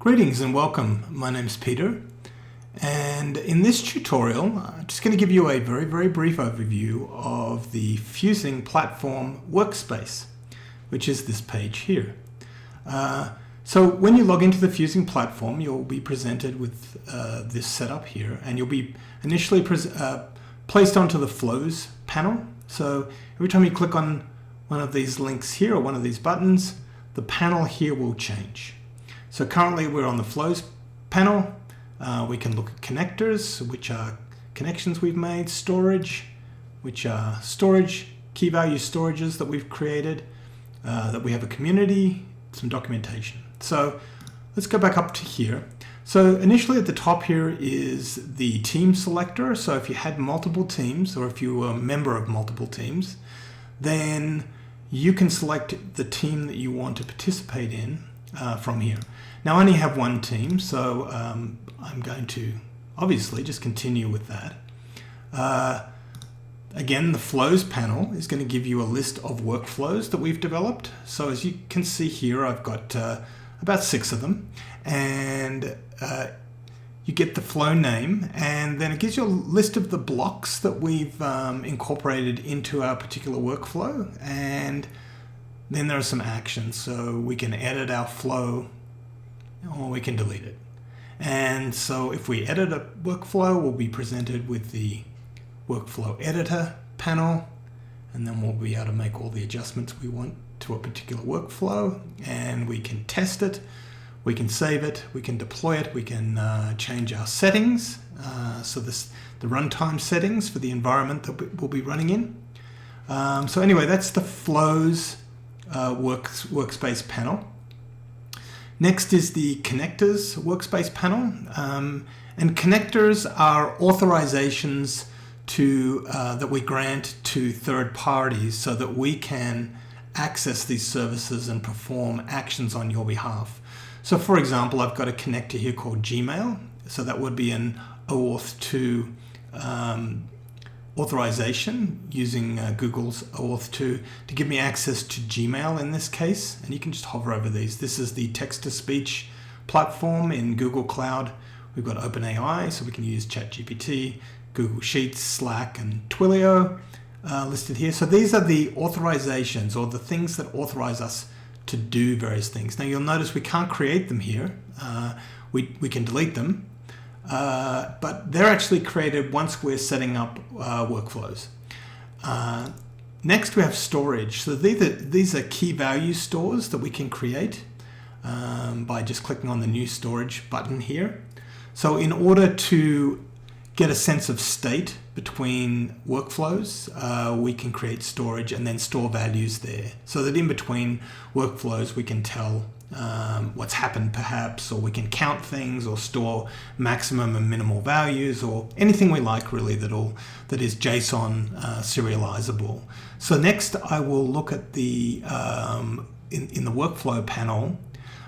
Greetings and welcome. My name is Peter, and in this tutorial I'm just going to give you a very brief overview of the Fusing platform workspace, which is this page here. So when you log into the Fusing platform, you'll be presented with this setup here, and you'll be initially placed onto the Flows panel. So every time you click on one of these links here or one of these buttons, the panel here will change. So currently we're on the Flows panel. We can look at connectors, which are connections we've made, storage, which are storage, key value storages that we've created, that we have a community, some documentation. So let's go back up to here. So initially at the top here is the team selector. So if you had multiple teams, or if you were a member of multiple teams, then you can select the team that you want to participate in from here. Now I only have one team, so I'm going to obviously just continue with that. Again, the Flows panel is going to give you a list of workflows that we've developed. So as you can see here, I've got about 6 of them, and you get the flow name, and then it gives you a list of the blocks that we've incorporated into our particular workflow, and then there are some actions. So we can edit our flow or we can delete it. And so if we edit a workflow, we'll be presented with the workflow editor panel, and then we'll be able to make all the adjustments we want to a particular workflow, and we can test it, we can save it, we can deploy it, we can change our settings, so the runtime settings for the environment that we'll be running in. So anyway, that's the Flows workspace panel. Next is the connectors workspace panel, and connectors are authorizations to that we grant to third parties so that we can access these services and perform actions on your behalf. So for example, I've got a connector here called Gmail, so that would be an OAuth 2 authorization using Google's OAuth 2 to give me access to Gmail in this case, and you can just hover over these. This is the text-to-speech platform in Google Cloud. We've got OpenAI, so we can use ChatGPT, Google Sheets, Slack, and Twilio listed here. So these are the authorizations, or the things that authorize us to do various things. Now you'll notice we can't create them here. We can delete them. But they're actually created once we're setting up workflows. Next we have storage. So these are key value stores that we can create by just clicking on the new storage button here. So in order to get a sense of state between workflows, we can create storage and then store values there, so that in between workflows we can tell what's happened perhaps, or we can count things or store maximum and minimal values, or anything we like really that is JSON serializable. So next I will look at the in the workflow panel,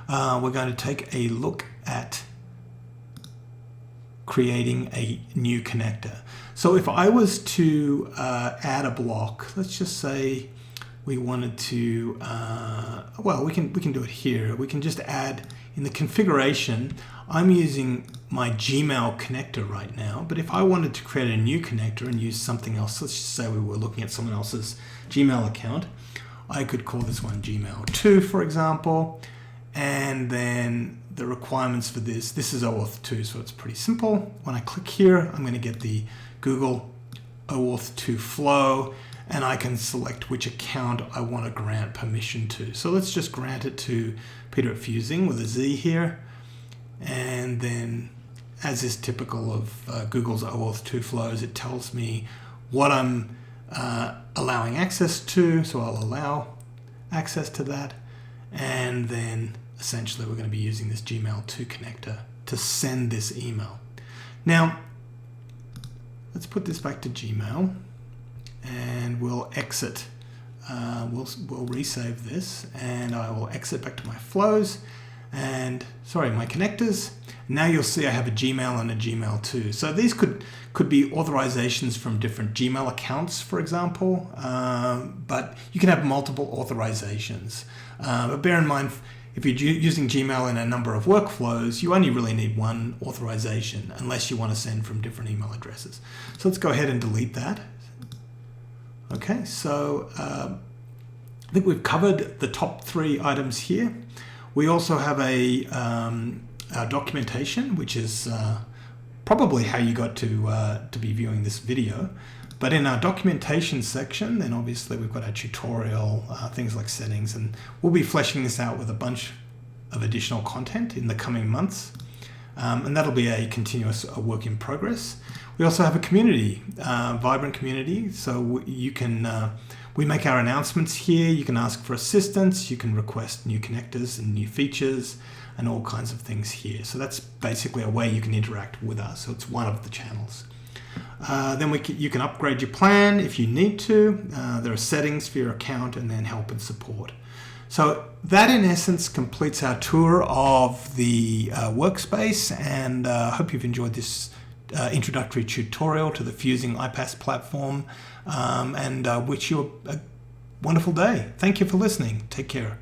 we're going to take a look at creating a new connector. So if I was to add a block, let's just say we wanted to, well, we can do it here. We can just add in the configuration. I'm using my Gmail connector right now, but if I wanted to create a new connector and use something else, let's just say we were looking at someone else's Gmail account, I could call this one Gmail 2, for example, and then the requirements for this is OAuth 2, so it's pretty simple. When I click here, I'm going to get the Google OAuth 2 flow, and I can select which account I want to grant permission to. So let's just grant it to Peter at Fusing with a Z here, and then, as is typical of Google's OAuth 2 flows, it tells me what I'm allowing access to, so I'll allow access to that, and then essentially we're going to be using this Gmail 2 connector to send this email. Now let's put this back to Gmail, and we'll exit. We'll resave this, and I will exit back to my flows and my connectors. Now you'll see I have a Gmail and a Gmail 2. So these could be authorizations from different Gmail accounts, for example, but you can have multiple authorizations. But bear in mind, if you're using Gmail in a number of workflows, you only really need one authorization unless you want to send from different email addresses. So let's go ahead and delete that. Okay, so I think we've covered the top 3 items here. We also have our documentation, which is probably how you got to be viewing this video. But in our documentation section, then obviously we've got our tutorial, things like settings, and we'll be fleshing this out with a bunch of additional content in the coming months. And that'll be a continuous work in progress. We also have a community, vibrant community, so you can, we make our announcements here, you can ask for assistance, you can request new connectors and new features and all kinds of things here. So that's basically a way you can interact with us, so it's one of the channels. Then you can upgrade your plan if you need to. There are settings for your account and then help and support. So that in essence completes our tour of the workspace, and I hope you've enjoyed this introductory tutorial to the Fusing iPaaS platform, and wish you a wonderful day. Thank you for listening. Take care.